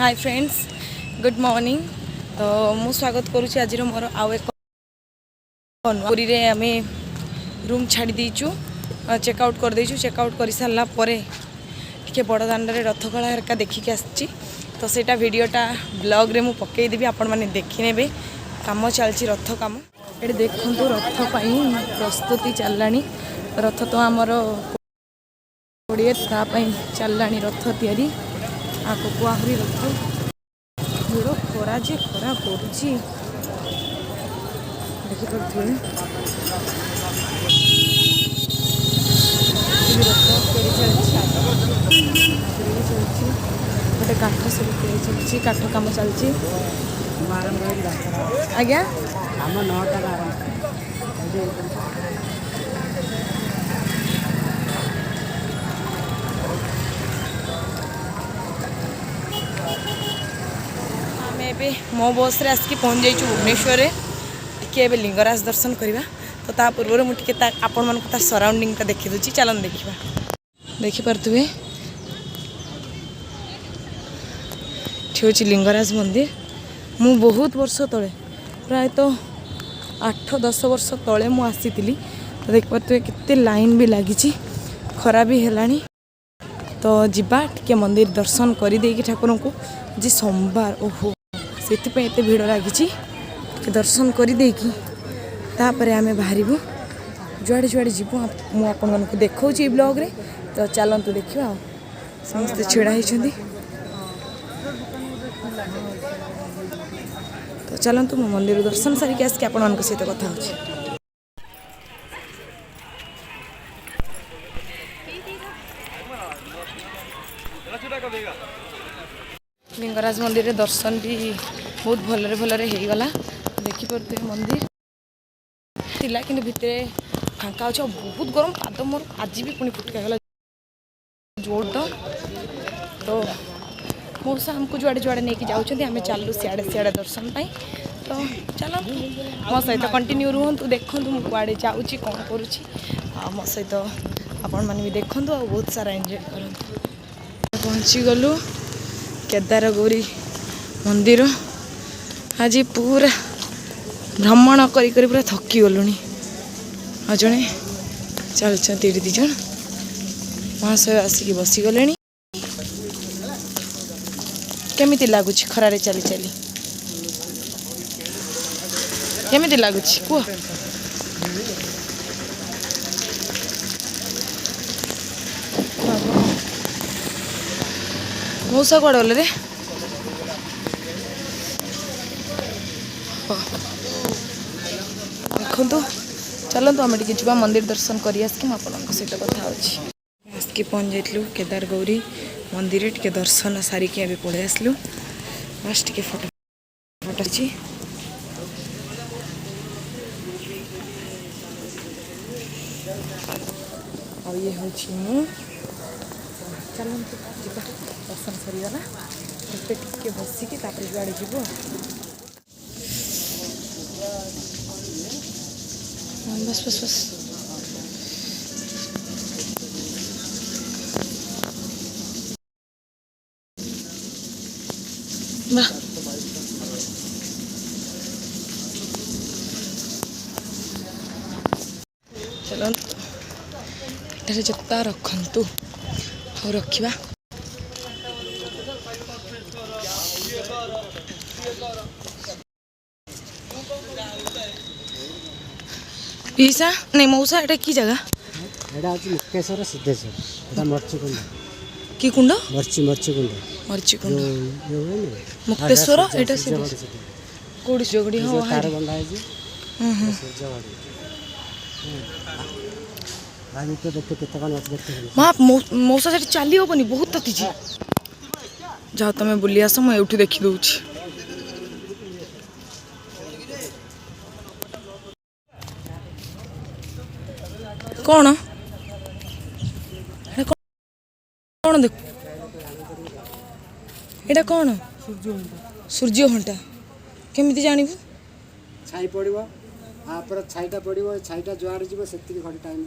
Hi friends good morning. तो मु स्वागत करुच्ची आज मोर आउ एक पुरी रे आम रूम छाड़ी देचु चेकआउट कर देचु। चेकआउट कर सारा टे बड़ दाण्ड रथकला हरका देखिक आसी तो सेटा वीडियोटा ब्लॉग रे मु पकईदेवी आपण मैंने देखने काम चलती रथ काम ये देखु रथ प्रस्तुति चललानी रथ तो आमर कोड़े चललानी रथ तैयारी आगक आहरी रथ भिड़ खरा जे खरा पड़ुची देखिपे रथ चलती गोटे काठ सब चलती काठ कम चलती आज्ञा मो बस रे आसिक पहुँच जाइए भुवनेश्वर टे लिंगराज दर्शन करवा। तो ता पूर्व मुझे आपण मान सराउंडिंग देखी दूची चलन देखा देखिपे हूँ लिंगराज मंदिर। मु बहुत वर्ष तले प्रायतः 8-10 वर्ष तले मु आसी तो देखिपे केते लाइन भी लगी खरा भी है। तो जीवा टे मंदिर दर्शन कर ठाकुर को जी सोमवार ओहो से एत भिड़ लगी दर्शन कर आम बाहर जुआड़े जुआड़े जीवु मुझे देखा ब्लॉग रे। तो चलतु देखा समस्ते छिड़ा होती तो चलतु मो मंदिर दर्शन सारिक आसिक आपण सहित कथा हो। लिंगराज मंदिर रे दर्शन भी बहुत भलरे भलरे हो गला देखिपे मंदिर थिला कि भितर फांका अच्छे बहुत गरम पाद मोर आज भी पुणी फुटकागला जोर तो मौसा आमको जुआड़े जुआड़े नहीं जाऊँ आम चलू सियाड़े सियाड़े दर्शन पाई। तो चलो मो सहित कंटिन्यू रुहतु देखूँ मुझे कुआड़े जाऊँगी कौन करुँची मो सहित आपण मैंने भी देखूँ आ बहुत सारा एंजॉय करूँ। पहुँची गलु केदार गौरी मंदिर आज पूरा भ्रमण कर पूरा थकी गलुनी आ जड़े चलते ये दिज महाशय आसिक बसीगले केमिति लगुच खरारे चली चली केमिति लगुच कह मौसा कौड़ गले रे देखु चलतु आम टे जा मंदिर दर्शन कर सहित कथा आसिक पहुँच जाइलु केदार गौरी मंदिर टे दर्शन सारिक पड़े आसलु बस टे फोटो फोटो अच्छी ये हूँ चलतु जा दर्शन सरीगला टे बसिकी जुआड़े जीव बस बस बस वाह चलो ये जोता रखु और रखा पीसा नहीं मौसा एटा की जगह एटा अछि मुक्तेश्वर सिद्धेश्वर एटा मर्ची कुंड की कुंड मर्ची कुंड मुक्तेश्वर एटा सिद्धेश्वर कोडी जोगडी हो तार बंदा है जी सूर्यवाड़ी आनी तो देखते केते कान देखते मां मौसा से चली होबनी बहुत तती जी जाओ तमे बुली आस मैं उठी देखि दउछि कौन कौन देख एटा कौन सूर्य घंटा केमिति जानबू छाई पड़िबो आपर छाईटा पड़िबो छाईटा जुआर जीवो सेति घंटा टाइम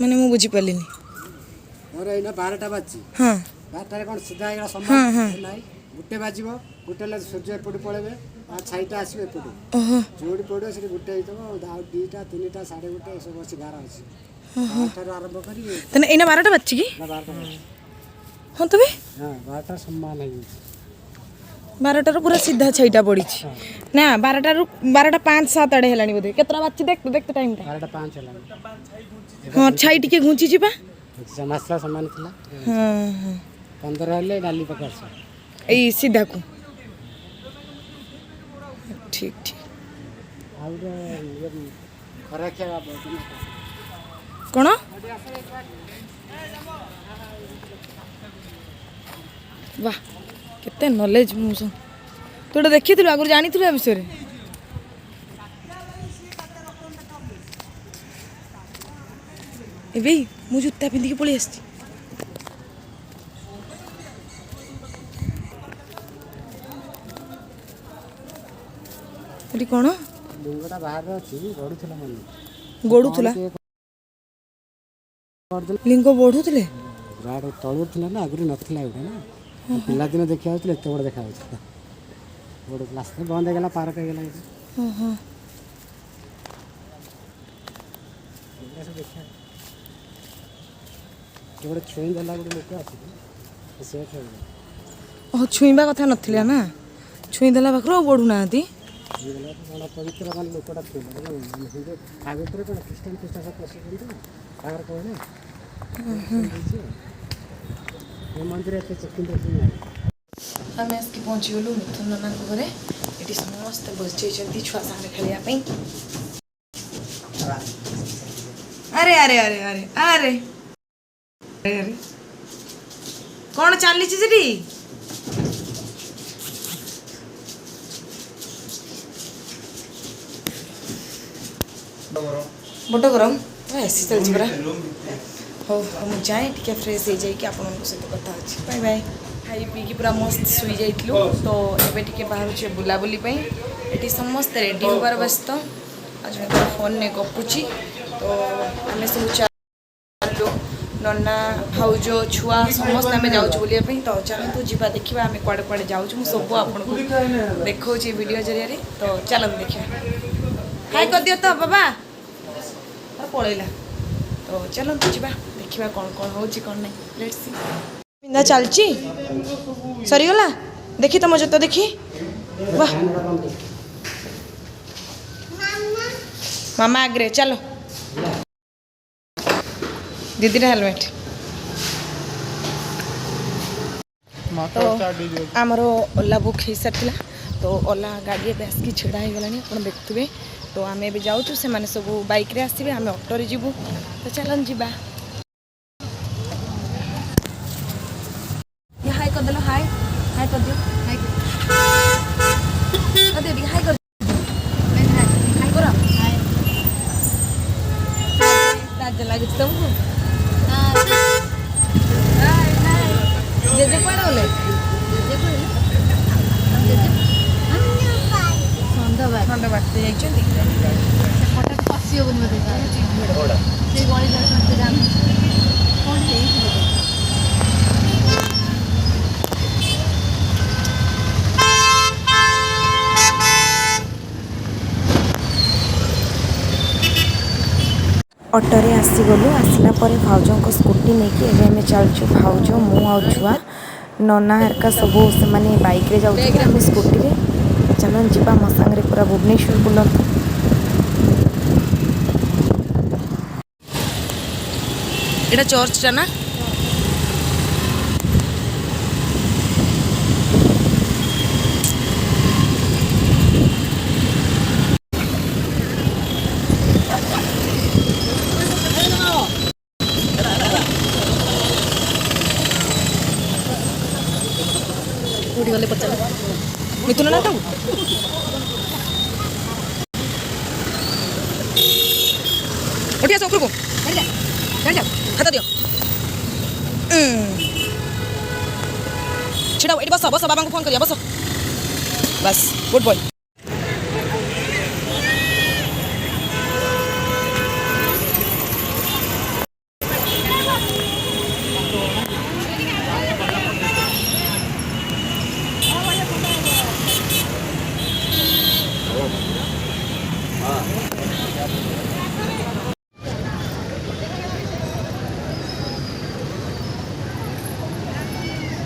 माने मु बुझी पालिनी मोर एना 12टा बाजी हां ବାରଟାରେ କ'ଣ ସିଧା ହେଇଗଲା ସମାନ ନାହିଁ ଗୋଟେ ବାଜିବ ଗୋଟେ ହେଲେ ସୂର୍ଯ୍ୟ ଏପଟେ ପଳେଇବେ ଆଉ ଛାଇଟା ଆସିବ ଏପଟେ ଯୋଉଠି ପଡ଼ିବ ସେଠି ଗୋଟେ ହେଇଥିବ ଆଉ 2ଟା 3ଟା 1:30 ଏସବୁ ଅଛି ଗାର ଅଛି ଠାରୁ ଆରମ୍ଭ କରି ତାହେଲେ ଏଇନା 12ଟା ବାଜିଛି କି? 12ଟା ହଁ ତବେ ହଁ 12ଟା ସମାନ ହେଇଯାଇଛି 12ଟାରୁ ପୁରା ସିଧା ଛାଇଟା ପଡ଼ିଛି ନା 12ଟାରୁ 12ଟା 5 7 ଆଡ଼େ ହେଲାଣି ବୋଧେ କେତେଟା ବାଜିଛି ଦେଖ ଟାଇମ୍ଟା 12ଟା 5 ହେଲାଣି ହଁ ଛାଇ ଟିକେ ଘୁଞ୍ଚି ଯିବା ମାସଟା ସମାନ ଥିଲା ହଁ ହଁ 15 ହେଲେ ଡାଲି ପକା ଆସିବ ଏଇ ସିଧାକୁ ଠିକ୍ ଠିକ୍ ଆଉ ଖରା ଖିଆ କ'ଣ ବାଃ କେତେ ନଲେଜ ମୁଁ ତୁ ଏଇଟା ଦେଖିଥିଲୁ ଆଗରୁ ଜାଣିଥିଲୁ ଏ ବିଷୟରେ ଏବେ ମୁଁ ଜୁତା ପିନ୍ଧିକି ପଳେଇ ଆସିଛି ଏଠି କ'ଣ ଲିଙ୍ଗଟା ବାହାରେ ଅଛି ଗଡ଼ୁଥିଲା ମନେ ଗଡ଼ୁଥିଲା ଲିଙ୍ଗ ବଢ଼ୁଥିଲେ ବିରାଟ ତଳୁ ଥିଲା ନା ଆଗରୁ ନଥିଲା ଏଗୁଡ଼ା ନା ପିଲାଦିନ ଦେଖିବା ଯାଉଥିଲେ ଏତେ ବଡ଼ ଦେଖାଯାଉଥିଲା ବଡ଼ୁଥିଲା ଆସ୍ତେ ବନ୍ଦ ହେଇଗଲା ପାର୍କ ହେଇଗଲା ଏଇଟା ହଁ ଦେଖିବା ଗୋଟେ ଛୁଇଁ ଦେଲା ଗୋଟେ ଲୋକ ଅଛି ସେ ଖେଳିବ ଛୁଇଁବା କଥା ନଥିଲା ନା ଛୁଇଁ ଦେଲା ପାଖରୁ ଆଉ ବଢ଼ୁନାହାନ୍ତି କ'ଣ ପବିତ୍ର ମାନେ ଲୋକଟା ଥିଲା ତା ଭିତରେ କ'ଣ ଖ୍ରୀଷ୍ଟିଆନ ସବୁ ପଶୁଛନ୍ତି ତାଙ୍କର କହିଲେ ଏ ମନ୍ଦିର ଏତେ ଚେକିଂ ନାହିଁ ଆମେ ଆସିକି ପହଞ୍ଚିଗଲୁ ମିଥୁନ ନନାଙ୍କ ଘରେ ଏଠି ସମସ୍ତେ ବସିଯାଇଛନ୍ତି ଛୁଆ ସାଙ୍ଗରେ ଖେଳିବା ପାଇଁ ଆରେ ଆରେ ଆରେ ଆରେ ଆରେ ଆରେ କ'ଣ ଚାଲିଛି ସେଠି ବଡ଼ ଗରମ ଏସି ଚାଲିଛି ପରା ହଉ ମୁଁ ଯାଏ ଟିକେ ଫ୍ରେଶ୍ ହେଇଯାଇକି ଆପଣଙ୍କ ସହିତ କଥା ଅଛି ବାଏ ବାଏ ଖାଇ ପିଇକି ପୁରା ମସ୍ତ ଶୋଇଯାଇଥିଲୁ ତ ଏବେ ଟିକେ ବାହାରୁଛେ ବୁଲାବୁଲି ପାଇଁ ଏଠି ସମସ୍ତେ ରେଡ଼ି ହେବାର ବ୍ୟସ୍ତ ଆଉ ଜଣେ ତ ଫୋନ୍ରେ ଗପୁଛି ତ ଆମେ ସବୁ ଚାଲୁ ନନା ଭାଉଜ ଛୁଆ ସମସ୍ତେ ଆମେ ଯାଉଛୁ ବୁଲିବା ପାଇଁ ତ ଚାଲନ୍ତୁ ଯିବା ଦେଖିବା ଆମେ କୁଆଡ଼େ କୁଆଡ଼େ ଯାଉଛୁ ମୁଁ ସବୁ ଆପଣଙ୍କୁ ଦେଖାଉଛି ଭିଡ଼ିଓ ଜରିଆରେ ତ ଚାଲନ୍ତୁ ଦେଖିବା ହାଇ କରିଦିଅ ତ ବାବା ପଳେଇଲା ତ ଚାଲନ୍ତୁ ଯିବା ଦେଖିବା କ'ଣ କ'ଣ ହେଉଛି କ'ଣ ନାହିଁ ଲେଟ୍ସ ସି ପିନ୍ଧା ଚାଲିଛି ସରିଗଲା ଦେଖି ତମ ଜୋତା ଦେଖି ବାଃ ମାମା ଆଗରେ ଚାଲ ଦିଦିର ହେଲମେଟ୍ ତ ଆମର ଓଲା ବୁକ୍ ହେଇସାରିଥିଲା ତ ଓଲା ଗାଡ଼ି ଏବେ ଆସିକି ଛିଡ଼ା ହେଇଗଲାଣି ଆପଣ ଦେଖୁଥିବେ ତ ଆମେ ଏବେ ଯାଉଛୁ ସେମାନେ ସବୁ ବାଇକ୍ରେ ଆସିବେ ଆମେ ଅଟୋରେ ଯିବୁ ତ ଚାଲନ୍ତୁ ଯିବା ହାଇ କରିଦେଲ ହାଇ ହାଇ କରିଦିଅ ହାଇ ଟିକେ ହାଇ କର ହାଇ କର ଲାଜ ଲାଗୁଛି ତମକୁ ଜେଜେ କୁଆଡ଼େ ଗଲେ ଖଣ୍ଡ ବାଟରେ ଯାଇଛନ୍ତି ହଠାତ୍ ପଶି ହେବନି ମୋତେ ସେ ଗଳି ଯାଉଛନ୍ତି କ'ଣ ହେଇଛି ଅଟୋରେ ଆସିଗଲୁ ଆସିଲା ପରେ ଭାଉଜଙ୍କ ସ୍କୁଟି ନେଇକି ଏବେ ଆମେ ଚାଲୁଛୁ ଭାଉଜ ମୁଁ ଆଉ ଛୁଆ ନନା ହେରିକା ସବୁ ସେମାନେ ବାଇକ୍ରେ ଯାଉଛନ୍ତି ଆମେ ସ୍କୁଟିରେ ଚାଲ ଯିବା ମୋ ସାଙ୍ଗରେ ପୁରା ଭୁବନେଶ୍ୱର ବୁଲନ୍ତୁ ଏଇଟା ଚର୍ଚ୍ଚଟା ନା କୋଉଠି ଗଲେ ପଚାର ମିଥୁନ ନା ତାକୁ ଉଠି ଆସ ଉପରକୁ ହାତ ଦିଅ ଛିଡ଼ା ଏଠି ବସ ବସ ବାବାଙ୍କୁ ଫୋନ୍ କରିବା ବସ ବାସ୍ ଗୁଡ୍ ବୟ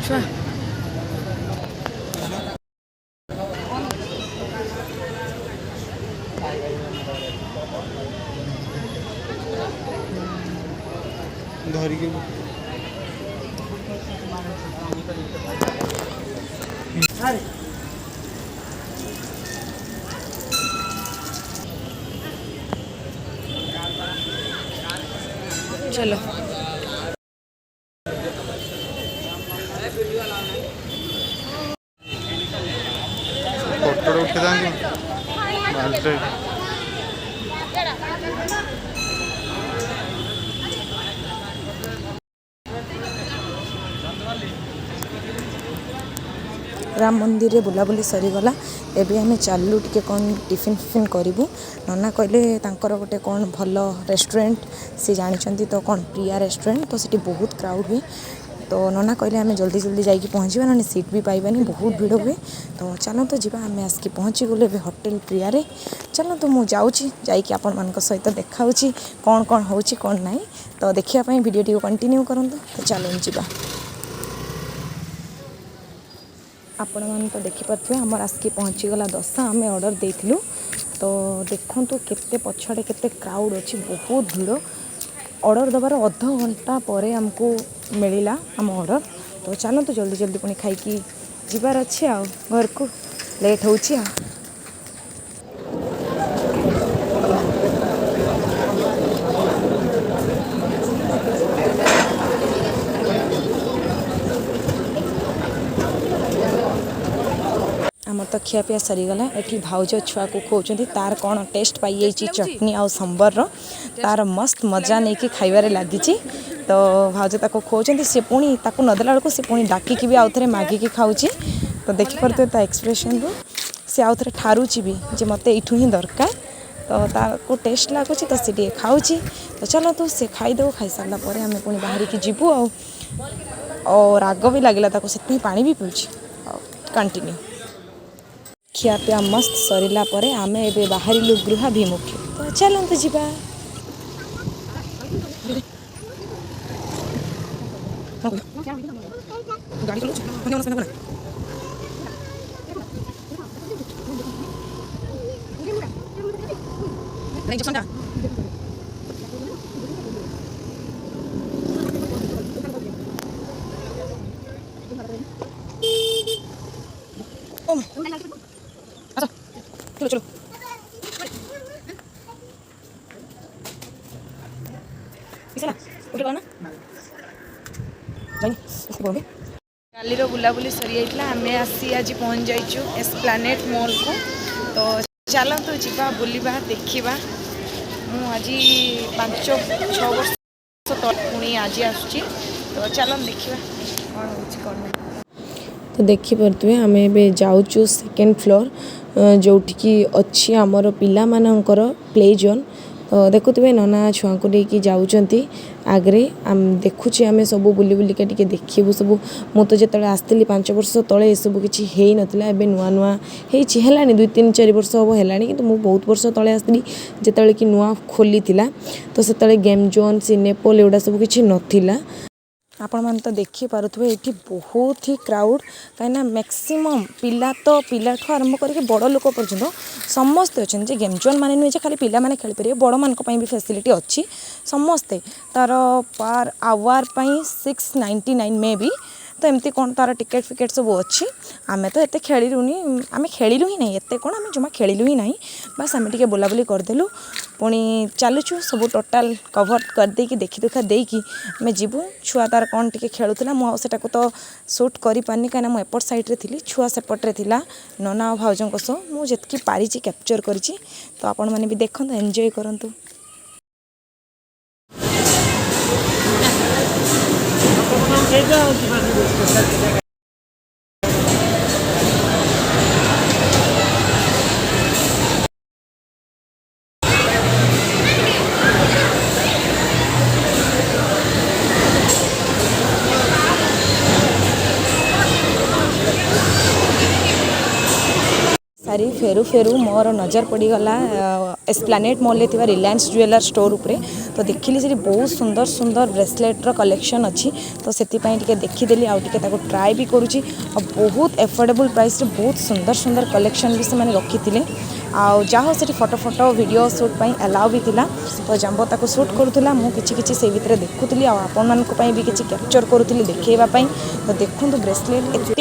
ଛୁଆ ଧରିକି चलो ଫଟୋ ଉଠେଇଥାନ୍ତି ବାଲ୍ଟିରେ राम मंदिर रे बुलाबुली सरीगला एबे आमे चालू टिके कौन टिफिन फिफिन करूँ नना कहले तांकर गोटे कौन भल रेस्टोरेंट सी जानी तो कौन प्रिया रेस्टोरेंट तो सीटी बहुत क्राउड हुए तो नना कहले आमे जल्दी जल्दी जाइए पहुँचा ना सीट भी पाइबानी बहुत भीड़ हुए तो चलो तो जी आम आसिक पहुँची गलु ए होटेल प्रिया रे चलो तो मुझे जाकि आपण मान सहित देखा कौन कौन हो कौन ना तो देखापी भिडियो टी कंटिन्यू करूँ तो चलो जी आपण मान तो देखिपे आमर आसिक पहुँचीगला 10 आम ऑर्डर देइथिलु तो देखु केते पछड़े केते क्राउड अच्छी बहुत भीड़ ऑर्डर दबार अध घंटा पर आमको मिलला आम ऑर्डर तो चलो तो जल्दी जल्दी पुणी खाई जीवार अच्छे आ घर को लेट हो आम तो खियापिया सरीगला ये भाउज छुआ को खोचती तार कौन टेस्ट पाई चटनी आउ संबर तार मस्त मजा नहीं कि खाइबारे लगी तो भाउज ताको खोचती सी पुणी ताको नदेला बेलू सी पुणी डाकिकी भी आउ थे मागिकी खाऊँची तो देखिपे ता एक्सप्रेशन रू सी आउ थे ठारूची भी जे मत यू ही दरकार तो ताको टेस्ट लगुच तो सी खाऊँची तो चलो तो सी खाईदेव खाई सारा पर आम पुणी बाहर की जीवु और राग भी लगे से पानी भी पीऊँची कंटिन्यू खियापिया मस्त सरीला परे आमे एबे बाहरिलु गृहाभिमुखी तो चलते जीवा चलो चलो कालीर बुलाबुली सरी जाइए आम आसी आज पहुँच जाइचु एस्प्लानेड मॉल को तो चलतु जीवा बुलिबा देखिबा मु आज 5-6 वर्ष पुणी आज आसुची तो चलन देखिबा कौन होची कौन नहीं तो देखिपे आम ए जाऊँ सेकेंड फ्लोर जोटिकी अच्छी आमर पिला मानकर प्ले जोन तो देखुवे नना छुआ को लेकिन जाऊँगी आगरे आम देखुचे आम सब बुली बुलिका टिके देखू सब मु तो जो आसती 5 वर्ष तले सब किसी है नाला एवं नुआ नुआ है 2-3-4 वर्ष हम है कि मुझे बहुत वर्ष तले आसती जिते कि नुआ खोली तो से गेम जोन सिनेपोल एगुड़ा सब किसी नाला आपण मैंने तो देखिपे ये बहुत ही क्राउड कहीं मैक्सिमम पिला तो पिला आरंभ करके बड़ लोक पर्यटन समस्ते अच्छे गेम जोन मैंने नुहे खाली पिला माने खेल पारे बड़ मान भी फैसिलिटी अच्छी समस्ते तार पर आवर 699 में भी तो एमती कौन तार टिकेट फिकेट सब अच्छी आम तो ये खेलुनी आम खेलु ही नहीं एत कौन आम जमा खेलु ही नहीं बस आम टे बुलाबुली करदेलु पुणी चलुचु सब टोटाल कभर करदे देखी दुखा देकी आम जीवु छुआ तार कौन टे खेलुला मुझे तो सुट कर पार्नी कहीं मुझे एपट साइड्रे थी छुआ सेपट्रे थिला नना भाउजों सह मुझे पारी कैप्चर करी तो आपण मैंने भी देखते एंजॉय करंतु सारी फेरू फेरू मोर नजर पड़गला एस्प्लानेड मॉल में रिलायंस ज्वेलर स्टोर उपरे। तो देखिली से बहुत सुंदर सुंदर ब्रेसलेट्र कलेक्शन अच्छी। तो से देखीदेली आउ टे ट्राए भी करुँची। बहुत एफोर्डेबल प्राइस रे बहुत सुंदर सुंदर कलेक्शन भी से रखी थे। आउ जहाँ से फोटो फोटो वीडियो शूट पर अलाउ भी थिला। तो जंबो ताको शूट करूला मुझे किसी से भितर देखुली आपण भी किसी कैप्चर करूली देखा। तो देखो ब्रेसलेट एत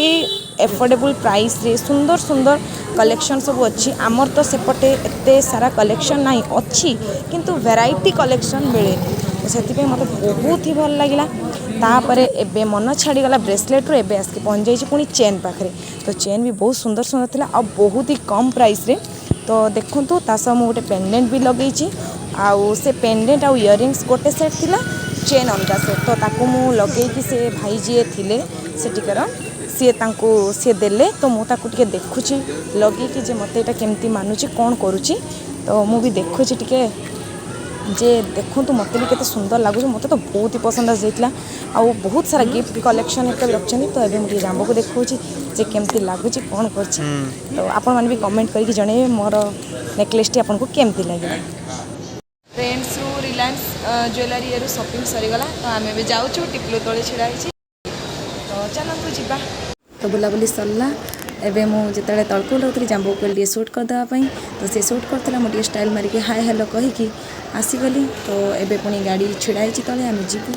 एफोर्डेबल प्राइस रे सुंदर सुंदर कलेक्शन सब अच्छी। आमर तो सेपटे एत सारा कलेक्शन ना अच्छी किंतु वेराइटी कलेक्शन मिले। तो से मत बहुत ही भल लगे। तापर एबे मन छाड़ीगला ब्रेसलेट रू एबे आसिक पहुँच जाइए पुणी चेन पाखे। तो चेन भी बहुत सुंदर सुंदर थिला आ बहुत ही कम प्राइस रे। तो देखूँ तासह मुझे गोटे पेंडेंट भी लगे आउ से पेंडेंट आउ इयरिंग्स गोटे सेट थिला चेन अलगा सेट। तो ताकू मु लगे से भाई जी थे सेटिकार सी देले। तो मुझे देखुची लगे कि मत यहाँ केमती मानुची कौन करुची। तो मु भी देखुची टिके जे देखूँ मत भी केते सुंदर लगुच। मत तो बहुत ही पसंद आसाला आउ बहुत सारा गिफ्ट कलेक्शन एक रखी। तो ये मुझे जाम्बू को देखा जे केमती लगुच कौन कर। तो आपण मैंने भी कमेंट करके जनइबे मोर नेकलेस टी आपको केमती लगे। फ्रेंड्स रु रिलायंस ज्वेलरी रू शॉपिंग सरीगला। तो आम भी जाऊँ टिपलू तले छिड़ा। तो चलतु जा। तो बुलाबुली सरला। एबे मुझे तलक उठी जाम्बू कहली शूट करदेवाई। तो सी शूट करता मुझे स्टाइल मारिकी हाय हेलो कहीकि आसीगली। तो एबे पुणी गाड़ी छिड़ाई तले आम जीवु।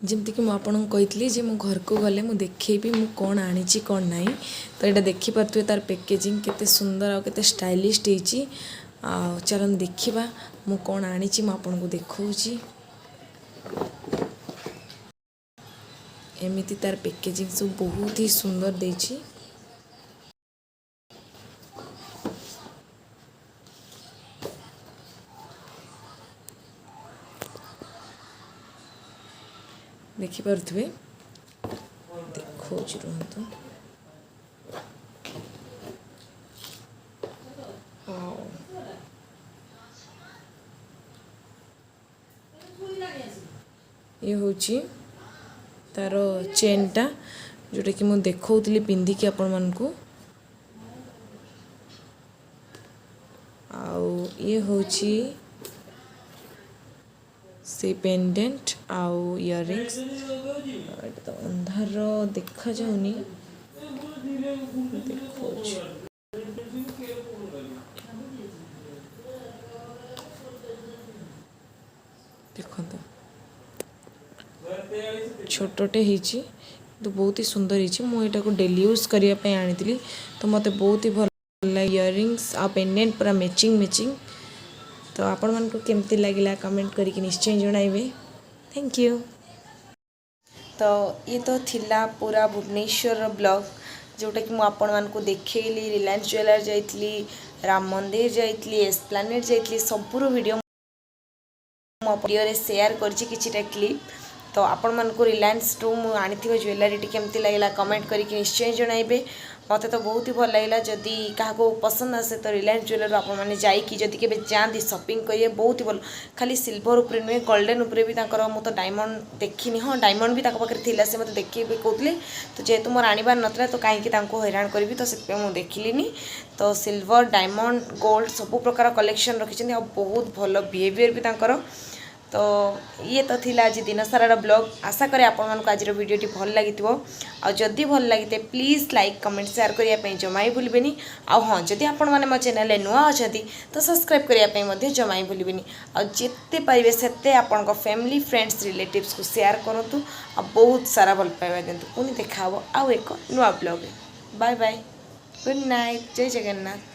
जमती मुझे कही मो घर को गले मुझे देखी मु कौन आनी कौन ना। तो यहाँ देखिपे तार पैकेजिंग केते सुंदर और केते स्टाइलिश होती। चलन देखा मु कौन आनी मुझे देखी। एमती तार पैकेजिंग सब बहुत ही सुंदर देची। देखिपे देखो रुहतु। ये हूँ तार चेनटा जोटा कि मुझे देखी पिंधिकी आपण मानकु। आउ ये हूँ से पेंडेंट आउ इयरिंग्स। तो अंधार देखा जाऊनी देखो छोटे ही तो बहुत ही सुंदर ही मुझे को डेली यूज करने आनी। तो मत बहुत ही भल इयरिंग्स आ पेंडेंट पूरा मैचिंग। तो आपण मन को केमती लगिला कमेंट करके निश्चय जणाइबे। Thank you. तो ये तो थिला पूरा भुवनेश्वर ब्लॉग जोटा कि मुझे आपण मन को देखली। रिलायंस ज्वेलर जाइली, राम मंदिर जाइली, एस्प्लानेड जाइली, सबूर वीडियो वीडियो शेयर कर क्लिप। तो आपण मन को रिलायंस रू आनी ज्वेलरी केमती लगे कमेंट करके निश्चय जणाइबे। मत तो बहुत ही भल लगे। जदि क्या पसंद आसे तो रिलायंस ज्वेलर आप जदि के जाती शॉपिंग करेंगे बहुत ही भल। खाली सिल्वर उपरे नुहे गोल्डन उपरे भी मुझे डायमंड देखनी। हाँ डायमंड भी पाखे से मत देखिए कहते। तो जेहेतु मोर आनबार नाला तो कहीं हैरान करी। तो से मुझे देखिली। तो सिल्वर डायमंड गोल्ड सब प्रकार कलेक्शन रखी बहुत भल बिहेवियर भी तांकर। तो ये तो थिला आज दिन सारा ब्लॉग। आशा करे आपण मानक आज वीडियोटी भल लगी। जदि भल लगी प्लीज़ लाइक कमेंट शेयर करने जमा ही भूलें। आ हाँ जदि आपण मैंने मो चैनल नुआ अच्छा तो सब्सक्राइब करने जमा ही भूलें। आते पारे से आपण फैमिली फ्रेंड्स रिलेटिव्स को शेयर करूँ। आ बहुत सारा भल पाइबा दिंतु। पुणी देखा आउ एक नुआ blog. Bye bye, good night, जय जगन्नाथ।